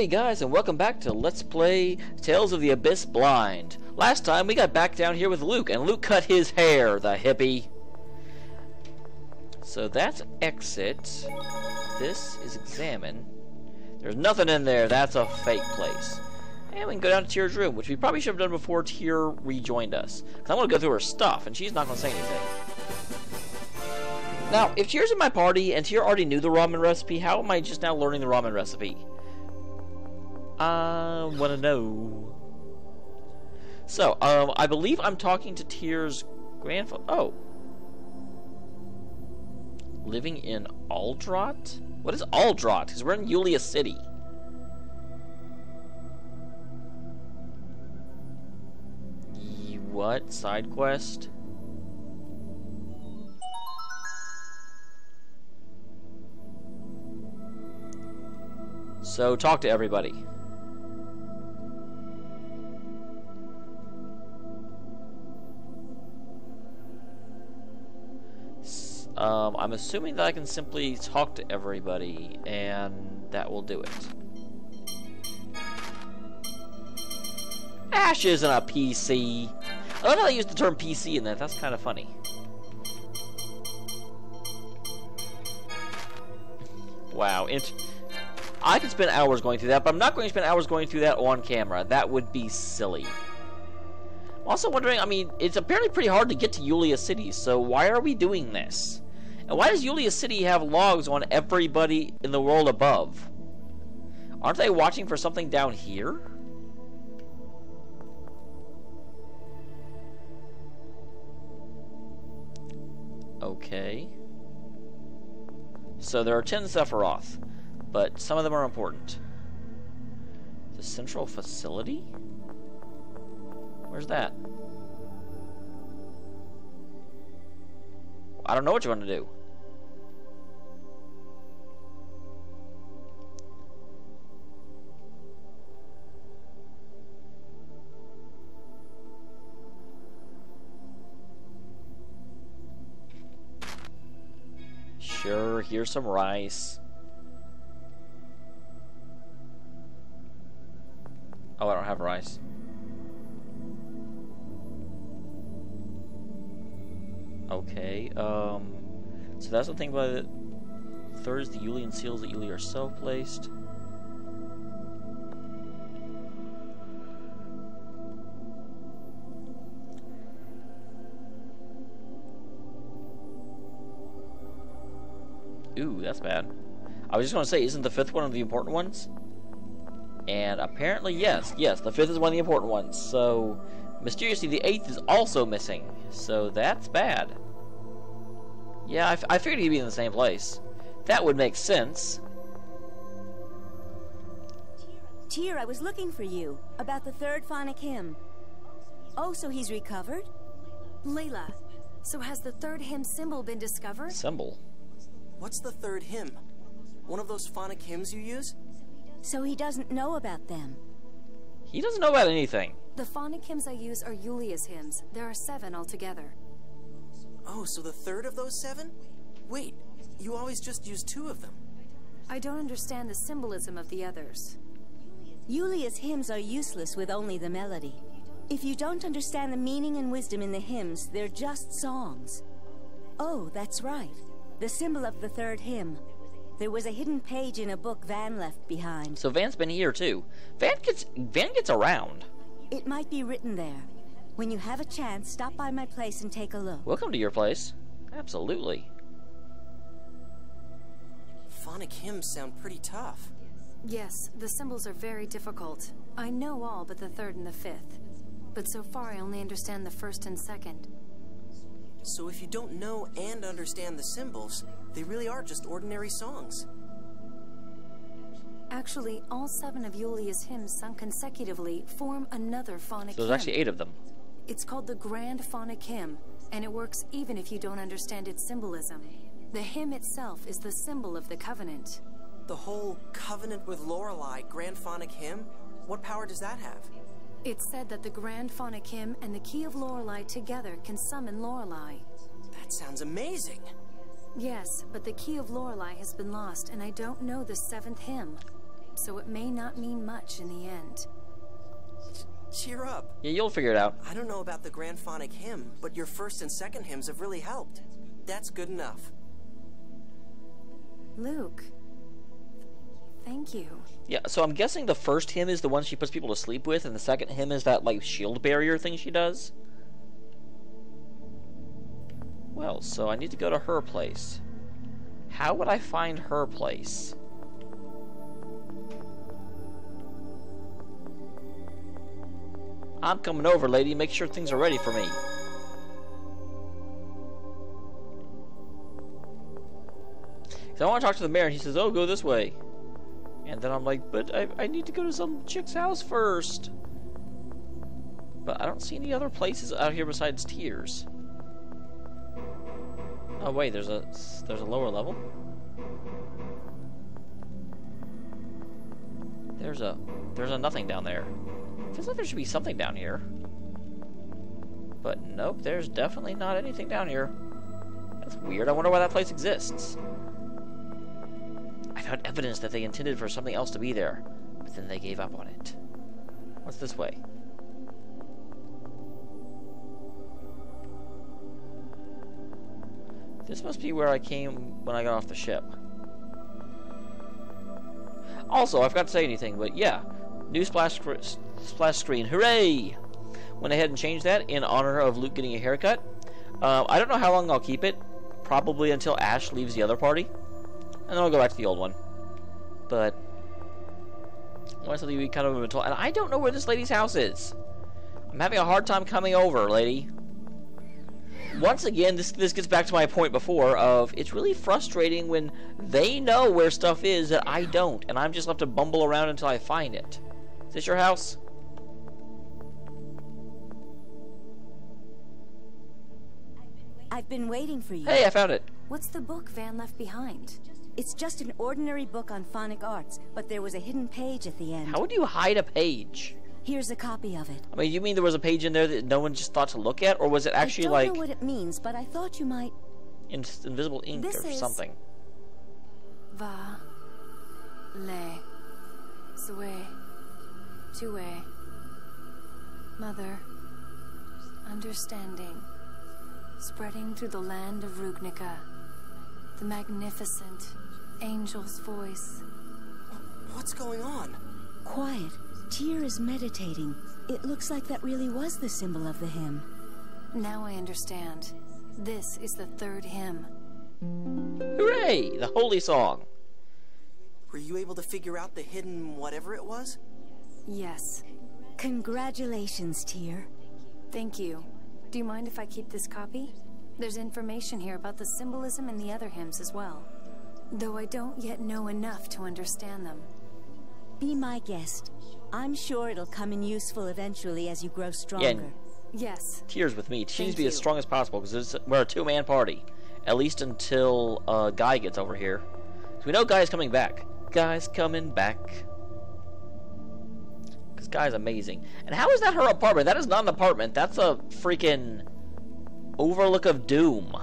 Hey guys, and welcome back to Let's Play Tales of the Abyss Blind. Last time we got back down here with Luke, and Luke cut his hair, the hippie. So that's exit. This is examine. There's nothing in there, that's a fake place. And we can go down to Tyr's room, which we probably should have done before Tyr rejoined us. Because I want to go through her stuff, and she's not going to say anything. Now, if Tyr's in my party, and Tyr already knew the ramen recipe, how am I just now learning the ramen recipe? I want to know. So, I believe I'm talking to Tyr's grandfather. Oh. Living in Aldrott? What is Aldrott? Because we're in Yulia City. What? Side quest? So, talk to everybody. I'm assuming that I can simply talk to everybody, and that will do it. Ash isn't a PC. I love how they use the term PC in that. That's kind of funny. Wow. I could spend hours going through that, but I'm not going to spend hours going through that on camera. That would be silly. I'm also wondering, I mean, it's apparently pretty hard to get to Yulia City, so why are we doing this? And why does Yulia City have logs on everybody in the world above? Aren't they watching for something down here? Okay. So there are 10 Sephiroth, but some of them are important. The central facility? Where's that? I don't know what you want to do. Sure, here's some rice. Oh, I don't have rice. Okay, so that's the thing about it. Third is the Yulian seals that Yulia are self-placed. Ooh, that's bad. I was just going to say, isn't the fifth one of the important ones? And apparently, yes, the fifth is one of the important ones. So, mysteriously, the eighth is also missing. So, that's bad. Yeah, I figured he'd be in the same place. That would make sense. Tyr, I was looking for you, about the third phonic hymn. Oh, so he's recovered? Layla, so has the third hymn symbol been discovered? Symbol? What's the third hymn? One of those phonic hymns you use? So he doesn't know about them. He doesn't know about anything. The phonic hymns I use are Yulia's hymns. There are 7 altogether. Oh, so the third of those 7? Wait, you always just use 2 of them. I don't understand the symbolism of the others. Yulia's hymns are useless with only the melody. If you don't understand the meaning and wisdom in the hymns, they're just songs. Oh, that's right. The symbol of the third hymn. There was a hidden page in a book Van left behind. So Van's been here too. Van gets around. It might be written there. When you have a chance, stop by my place and take a look. Welcome to your place. Absolutely. Phonic hymns sound pretty tough. Yes, the symbols are very difficult. I know all but the third and the fifth. But so far I only understand the first and second. So if you don't know and understand the symbols, they really are just ordinary songs. Actually, all 7 of Yulia's hymns sung consecutively form another phonic hymn. So there's actually 8 of them. It's called the Grand Phonic Hymn, and it works even if you don't understand its symbolism. The hymn itself is the symbol of the Covenant. The whole Covenant with Lorelei Grand Phonic Hymn? What power does that have? It's said that the Grand Phonic Hymn and the Key of Lorelei together can summon Lorelei. That sounds amazing. Yes, but the Key of Lorelei has been lost, and I don't know the 7th hymn. so it may not mean much in the end. Cheer up. Yeah, you'll figure it out. I don't know about the Grand Phonic Hymn, but your first and second hymns have really helped. That's good enough. Luke, thank you. Yeah, so I'm guessing the first hymn is the one she puts people to sleep with, and the second hymn is that, like, shield barrier thing she does? Well, so I need to go to her place. How would I find her place? I'm coming over, lady. Make sure things are ready for me. So I want to talk to the mayor, and he says, oh, go this way. And then I'm like, but I need to go to some chick's house first. But I don't see any other places out here besides Tears. Oh wait, there's a lower level? There's a nothing down there. Feels like there should be something down here. But nope, there's definitely not anything down here. That's weird. I wonder why that place exists. I found evidence that they intended for something else to be there, but then they gave up on it. What's this way? This must be where I came when I got off the ship. Also, I forgot to say anything, but yeah, new splash screen. Hooray! Went ahead and changed that in honor of Luke getting a haircut. I don't know how long I'll keep it. Probably until Ash leaves the other party. And then I'll go back to the old one. But I want something to be kind of a mental. And I don't know where this lady's house is. I'm having a hard time coming over, lady. Once again, this gets back to my point before of it's really frustrating when they know where stuff is that I don't, and I'm just left to bumble around until I find it. Is this your house? I've been waiting for you. Hey, I found it. What's the book Van left behind? It's just an ordinary book on phonic arts, but there was a hidden page at the end. How would you hide a page? Here's a copy of it. I mean, you mean there was a page in there that no one just thought to look at, or was it actually like... I don't know what it means, but I thought you might... invisible ink This or is- something. Va, le, sue, tue, mother, understanding, spreading through the land of Rugnica, the magnificent angel's voice. What's going on? Quiet. Tyr is meditating. It looks like that really was the symbol of the hymn. Now I understand. This is the third hymn. Hooray! The holy song. Were you able to figure out the hidden whatever it was? Yes. Congratulations, Tyr. Thank you. Do you mind if I keep this copy? There's information here about the symbolism in the other hymns as well. Though I don't yet know enough to understand them. Be my guest. I'm sure it'll come in useful eventually as you grow stronger. Yes. Tears with me. She needs to be Thank as you. strong as possible because we're a two-man party. At least until Guy gets over here. So we know Guy's coming back. Guy's coming back. Because Guy's amazing. And how is that her apartment? That is not an apartment. That's a freaking overlook of doom.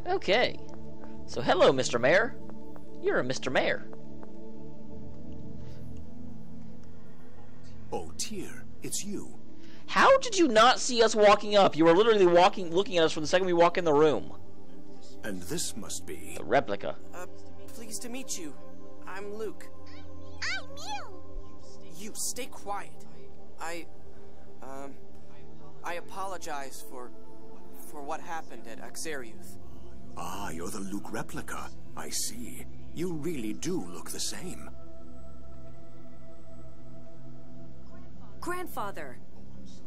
Okay. So hello, Mr. Mayor. You're a Mr. Mayor. Oh, Tyr, it's you. How did you not see us walking up? You were literally looking at us from the second we walk in the room. And this must be... The replica. Pleased to meet you. I'm Luke. I'm you. You, stay quiet. I apologize for what happened at Axariuth. Ah, you're the Luke replica. I see. You really do look the same. Grandfather!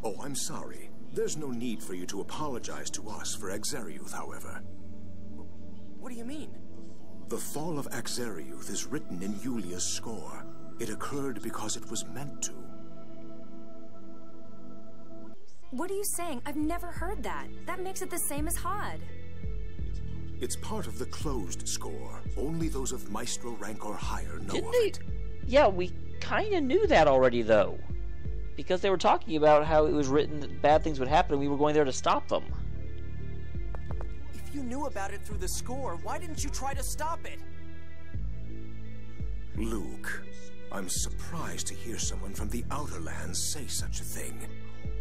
Oh, I'm sorry. There's no need for you to apologize to us for Axariuth, however. What do you mean? The fall of Axariuth is written in Yulia's score. It occurred because it was meant to. What are you saying? I've never heard that. That makes it the same as Hod. It's part of the closed score. Only those of Maestro rank or higher know Didn't of they? it. Yeah, we kind of knew that already, though. Because they were talking about how it was written that bad things would happen and we were going there to stop them. If you knew about it through the score, why didn't you try to stop it? Luke, I'm surprised to hear someone from the Outer Lands say such a thing.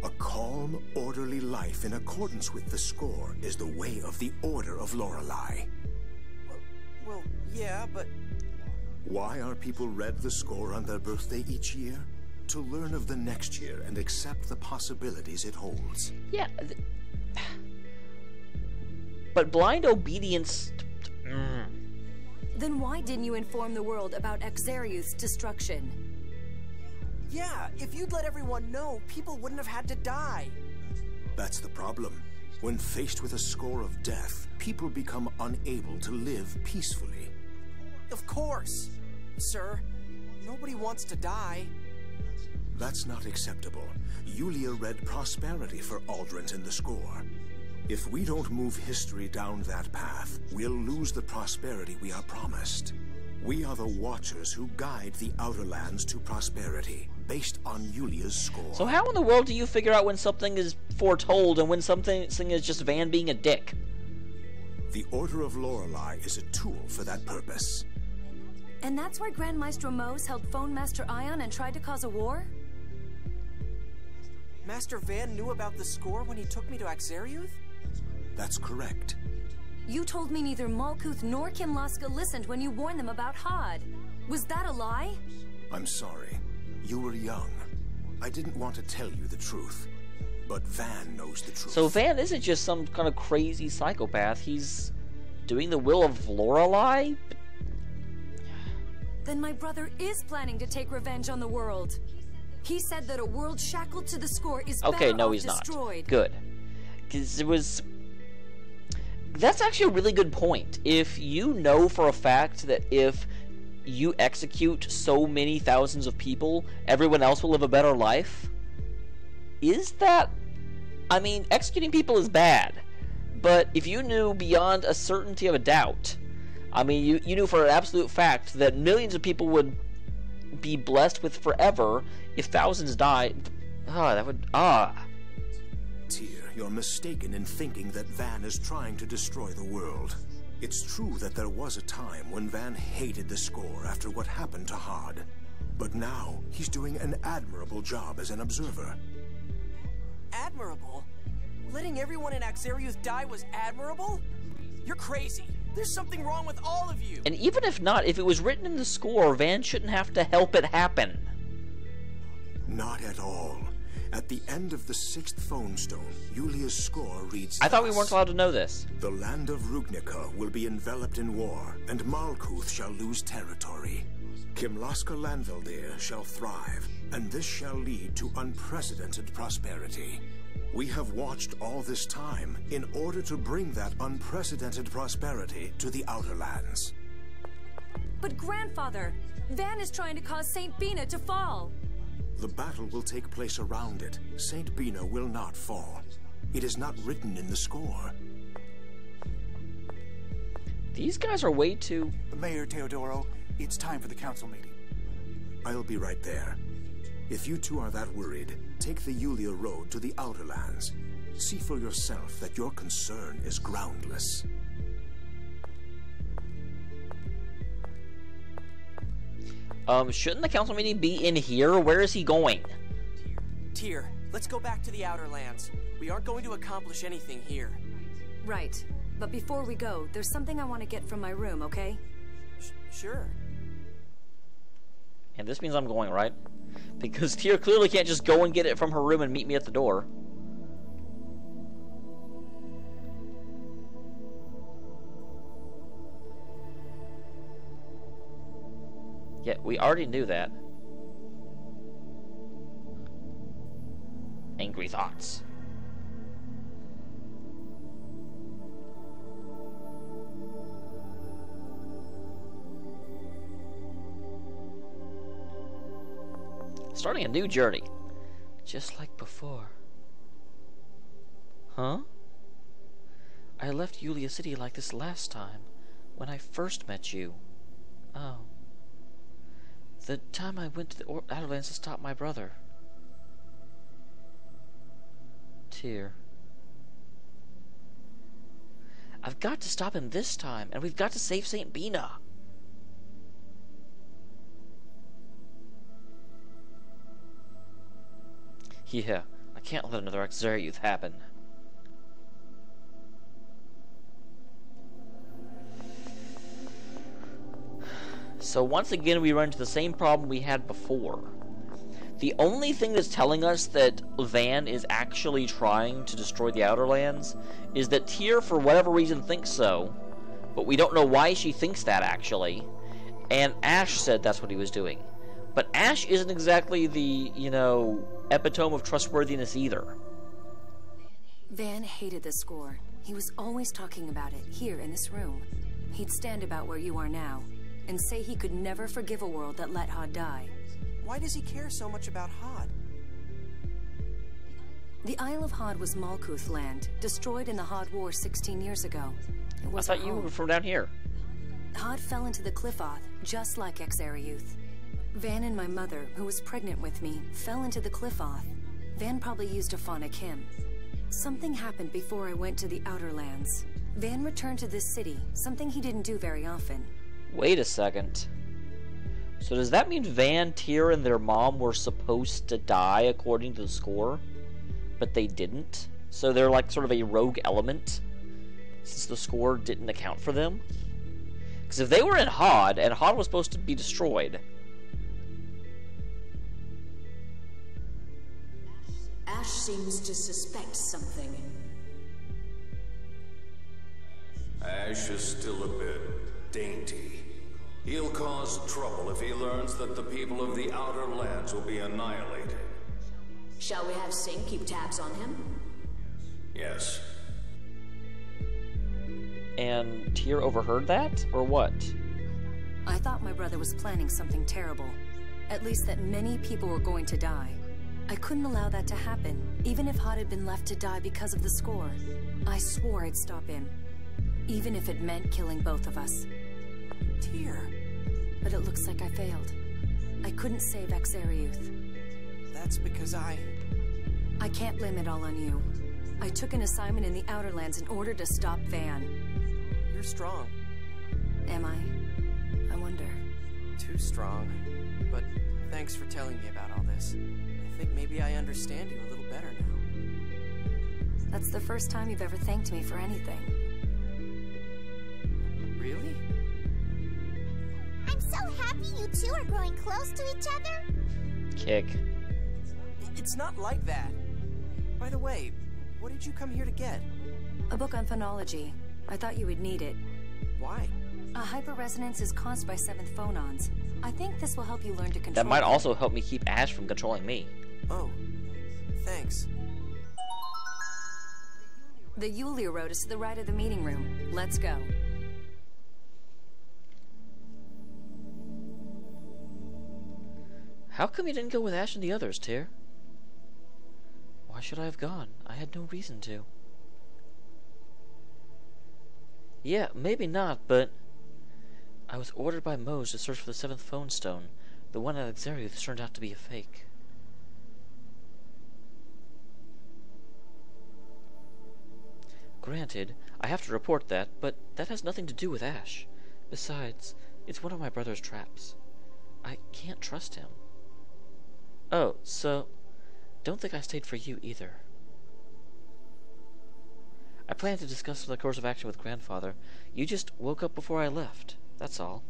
A calm, orderly life in accordance with the score is the way of the Order of Lorelei. Well, yeah, but... Why are people read the score on their birthday each year? To learn of the next year and accept the possibilities it holds. Yeah. But blind obedience... Then why didn't you inform the world about Axariuth's destruction? Yeah, if you'd let everyone know, people wouldn't have had to die. That's the problem. When faced with a score of death, people become unable to live peacefully. Of course. Sir, nobody wants to die. That's not acceptable. Yulia read prosperity for Aldrich in the score. If we don't move history down that path, we'll lose the prosperity we are promised. We are the Watchers who guide the Outer Lands to prosperity, based on Yulia's score. So how in the world do you figure out when something is foretold and when something is just Van being a dick? The Order of Lorelei is a tool for that purpose. And that's why Grand Maestro Mose held Phone Master Ion and tried to cause a war? Master Van knew about the score when he took me to Axariuth? That's correct. You told me neither Malkuth nor Kinlaska listened when you warned them about Hod. Was that a lie? I'm sorry. You were young. I didn't want to tell you the truth. But Van knows the truth. So Van isn't just some kind of crazy psychopath. He's doing the will of Lorelei? Then my brother is planning to take revenge on the world. He said that a world shackled to the score is okay, better no, off he's destroyed. not. Good. Because it was... That's actually a really good point. If you know for a fact that if you execute so many thousands of people, everyone else will live a better life, is that... I mean, executing people is bad. But if you knew beyond a certainty of a doubt, I mean, you knew for an absolute fact that millions of people would be blessed with forever if thousands died. That would... Tyr, you're mistaken in thinking that Van is trying to destroy the world. It's true that there was a time when Van hated the score after what happened to Hod. But now, he's doing an admirable job as an observer. Admirable? Letting everyone in Axariuth die was admirable? You're crazy. There's something wrong with all of you. And even if not, if it was written in the score, Van shouldn't have to help it happen. Not at all. At the end of the 6th phone stone, Yulia's score reads I thought we thus: weren't allowed to know this. The land of Rugnica will be enveloped in war, and Malkuth shall lose territory. Kimlaska Lanveldir shall thrive, and this shall lead to unprecedented prosperity. We have watched all this time in order to bring that unprecedented prosperity to the Outer Lands. But grandfather, Van is trying to cause Saint Bina to fall. The battle will take place around it. Saint Bina will not fall. It is not written in the score. These guys are way too... Mayor Teodoro, it's time for the council meeting. I'll be right there. If you two are that worried, take the Yulia Road to the Outer Lands. See for yourself that your concern is groundless. Shouldn't the council meeting be in here? Where is he going? Tyr, let's go back to the Outer Lands. We aren't going to accomplish anything here. Right. But before we go, there's something I want to get from my room, okay? Sure. And this means I'm going, right? Because Tyr clearly can't just go and get it from her room and meet me at the door. Yeah, we already knew that. Angry thoughts. Starting a new journey. Just like before. Huh? I left Yulia City like this last time, when I first met you. Oh. The time I went to the Outer Lands to stop my brother. Tyr. I've got to stop him this time, and we've got to save St. Bina. Yeah, I can't let another Axariuth happen. So once again, we run into the same problem we had before. The only thing that's telling us that Van is actually trying to destroy the Outer Lands is that Tyr, for whatever reason, thinks so, but we don't know why she thinks that, actually. And Ash said that's what he was doing. But Ash isn't exactly the, you know, epitome of trustworthiness either. Van hated the score. He was always talking about it, here in this room. He'd stand about where you are now, and say he could never forgive a world that let Hod die. Why does he care so much about Hod? The Isle of Hod was Malkuth land, destroyed in the Hod War 16 years ago. It was I thought you were from down here. Hod fell into the Qliphoth, just like Axariuth. Van and my mother, who was pregnant with me, fell into the Qliphoth. Van probably used a phonic hymn. Something happened before I went to the Outer Lands. Van returned to this city, something he didn't do very often. Wait a second. So does that mean Van, Tyr, and their mom were supposed to die according to the score? But they didn't? So they're like sort of a rogue element? Since the score didn't account for them? Because if they were in Hod, and Hod was supposed to be destroyed... Ash seems to suspect something. Ash is still a bit dainty. He'll cause trouble if he learns that the people of the Outer Lands will be annihilated. Shall we have Sing keep tabs on him? Yes. And Tyr overheard that? Or what? I thought my brother was planning something terrible. At least that many people were going to die. I couldn't allow that to happen, even if Hod had been left to die because of the score. I swore I'd stop him, even if it meant killing both of us. Tyr. But it looks like I failed. I couldn't save Axariuth. That's because I can't blame it all on you. I took an assignment in the Outer Lands in order to stop Van. You're strong. Am I? I wonder. Too strong. But thanks for telling me about all this. I think maybe I understand you a little better now. That's the first time you've ever thanked me for anything. Really? I'm so happy you two are growing close to each other. Kick. It's not like that. By the way, what did you come here to get? A book on phonology. I thought you would need it. Why? A hyperresonance is caused by seventh phonons. I think this will help you learn to control. That might also help me keep Ash from controlling me. Oh, thanks. The Yulia Road is to the right of the meeting room. Let's go. How come you didn't go with Ash and the others, Tyr? Why should I have gone? I had no reason to. Yeah, maybe not, but... I was ordered by Moj to search for the 7th phone stone. The one at Axariuth turned out to be a fake. Granted, I have to report that, but that has nothing to do with Ash. Besides, it's one of my brother's traps. I can't trust him. Oh, so... Don't think I stayed for you either. I planned to discuss the course of action with Grandfather. You just woke up before I left. That's all.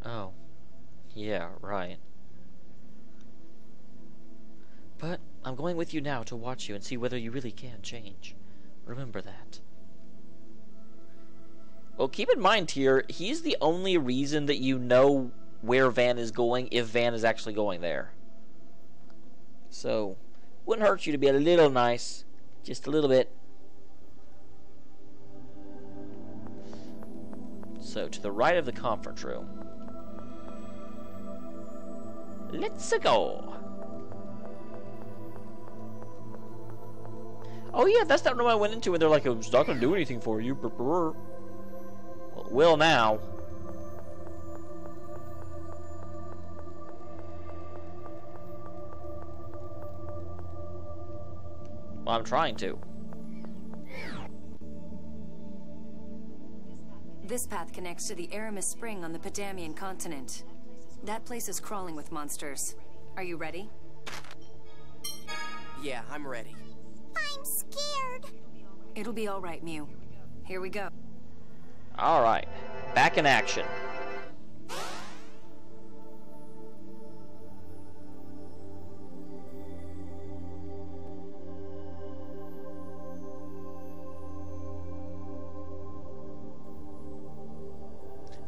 Oh. Yeah, right. But I'm going with you now to watch you and see whether you really can change. Remember that. Well, keep in mind, Tyr, he's the only reason that you know where Van is going, if Van is actually going there. So, wouldn't hurt you to be a little nice. Just a little bit. So, to the right of the conference room. Let's go. Oh yeah, that's that room I went into and they're like, it's not going to do anything for you. Well, it will now. Well, I'm trying to. This path connects to the Aramis Spring on the Padamian continent. That place is crawling with monsters. Are you ready? Yeah, I'm ready. I'm scared. It'll be all right, Mew. Here we go. All right, back in action.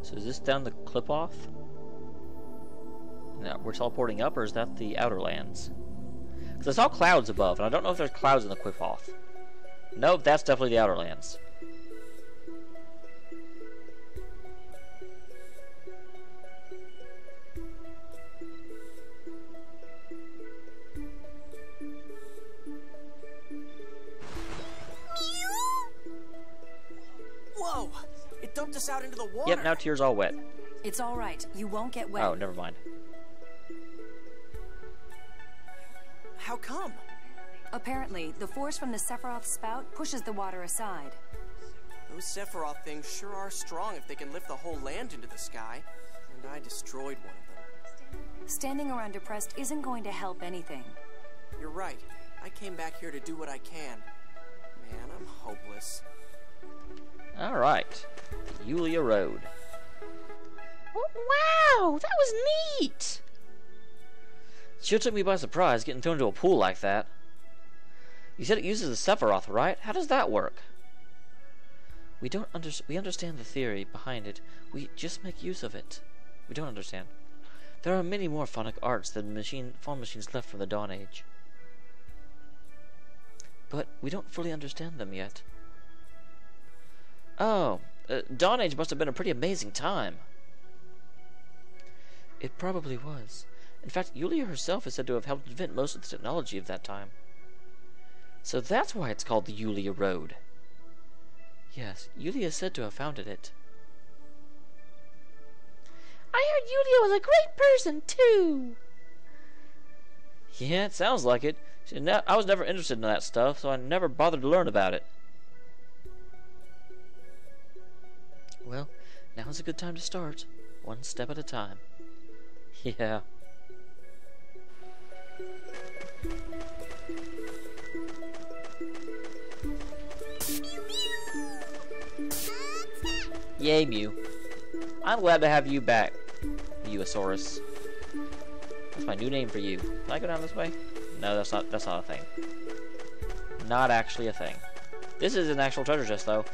So is this down the Clip-Off? No, we're teleporting up, or is that the Outer Lands? Because I saw clouds above, and I don't know if there's clouds in the Clip-Off. Nope, that's definitely the Outer Lands. Whoa! It dumped us out into the water. Yep, now Tear's all wet. It's all right. You won't get wet. Oh, never mind. How come? Apparently, the force from the Sephiroth spout pushes the water aside. Those Sephiroth things sure are strong if they can lift the whole land into the sky. And I destroyed one of them. Standing around depressed isn't going to help anything. You're right. I came back here to do what I can. Man, I'm hopeless. Alright. The Yulia Road. Wow, that was neat! Sure took me by surprise getting thrown into a pool like that. You said it uses the Sephiroth, right? How does that work? We understand the theory behind it. We just make use of it. We don't understand. There are many more phonic arts than phone machines left from the Dawn Age. But we don't fully understand them yet. Oh, Dawn Age must have been a pretty amazing time. It probably was. In fact, Yulia herself is said to have helped invent most of the technology of that time. So that's why it's called the Yulia Road. Yes, Yulia is said to have founded it. I heard Yulia was a great person, too! Yeah, it sounds like it. I was never interested in that stuff, so I never bothered to learn about it. Well, now's a good time to start. One step at a time. Yeah. Yay, Mew. I'm glad to have you back, Mewsaurus. That's my new name for you. Can I go down this way? No, that's not a thing. Not actually a thing. This is an actual treasure chest, though.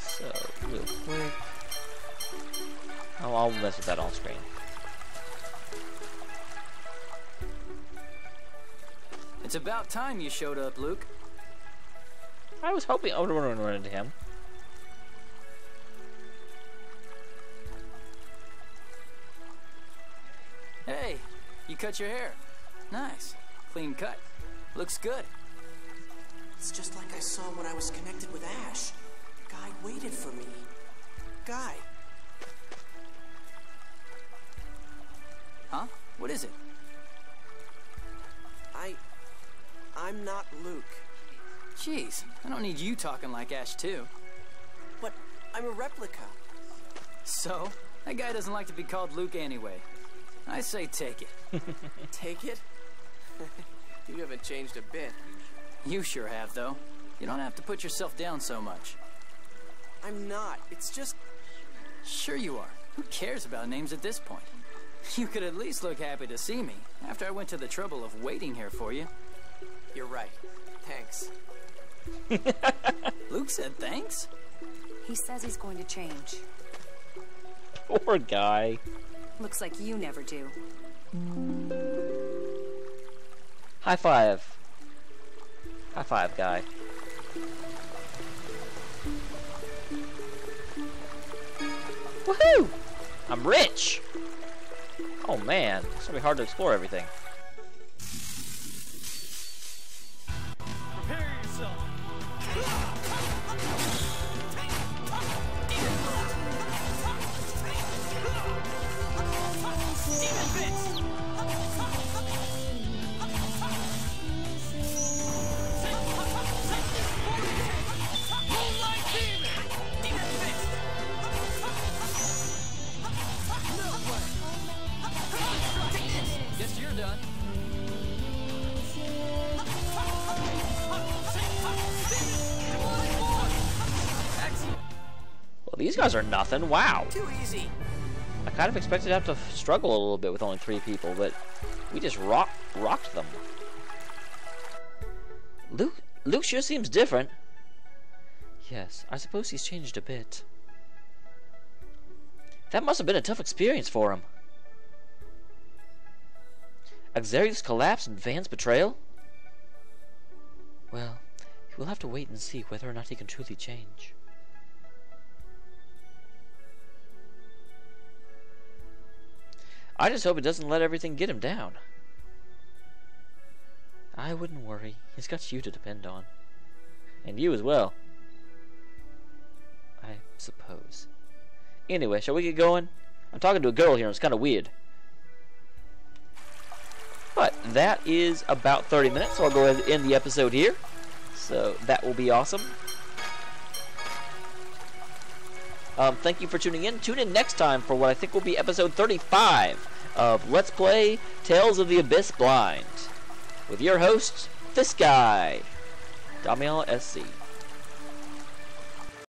So, real quick. Oh, I'll mess with that on screen. It's about time you showed up, Luke. I was hoping I would run into him. Hey, you cut your hair. Nice. Clean cut. Looks good. It's just like I saw when I was connected with Ash. The guy waited for me. Guy. Huh? What is it? I'm not Luke. Jeez, I don't need you talking like Ash too. But I'm a replica. So? That guy doesn't like to be called Luke anyway. I say take it. Take it? You haven't changed a bit. You sure have, though. You don't have to put yourself down so much. I'm not. It's just... Sure you are. Who cares about names at this point? You could at least look happy to see me, after I went to the trouble of waiting here for you. You're right. Thanks. Luke said thanks? He says he's going to change. Poor guy. Looks like you never do. High five. High five, guy. Woohoo! I'm rich! Oh man, it's gonna be hard to explore everything. Prepare yourself. Well, these guys are nothing. Wow. Too easy. I kind of expected to have to struggle a little bit with only 3 people, but we just rocked them. Luke sure seems different. Yes, I suppose he's changed a bit. That must have been a tough experience for him. Axarius' collapse and Van's betrayal? Well, we'll have to wait and see whether or not he can truly change. I just hope it doesn't let everything get him down. I wouldn't worry. He's got you to depend on. And you as well. I suppose. Anyway, shall we get going? I'm talking to a girl here and it's kind of weird. But that is about 30 minutes, so I'll go ahead and end the episode here. So that will be awesome. Thank you for tuning in. Tune in next time for what I think will be episode 35 of Let's Play Tales of the Abyss Blind. With your host, this guy, Damiel SC.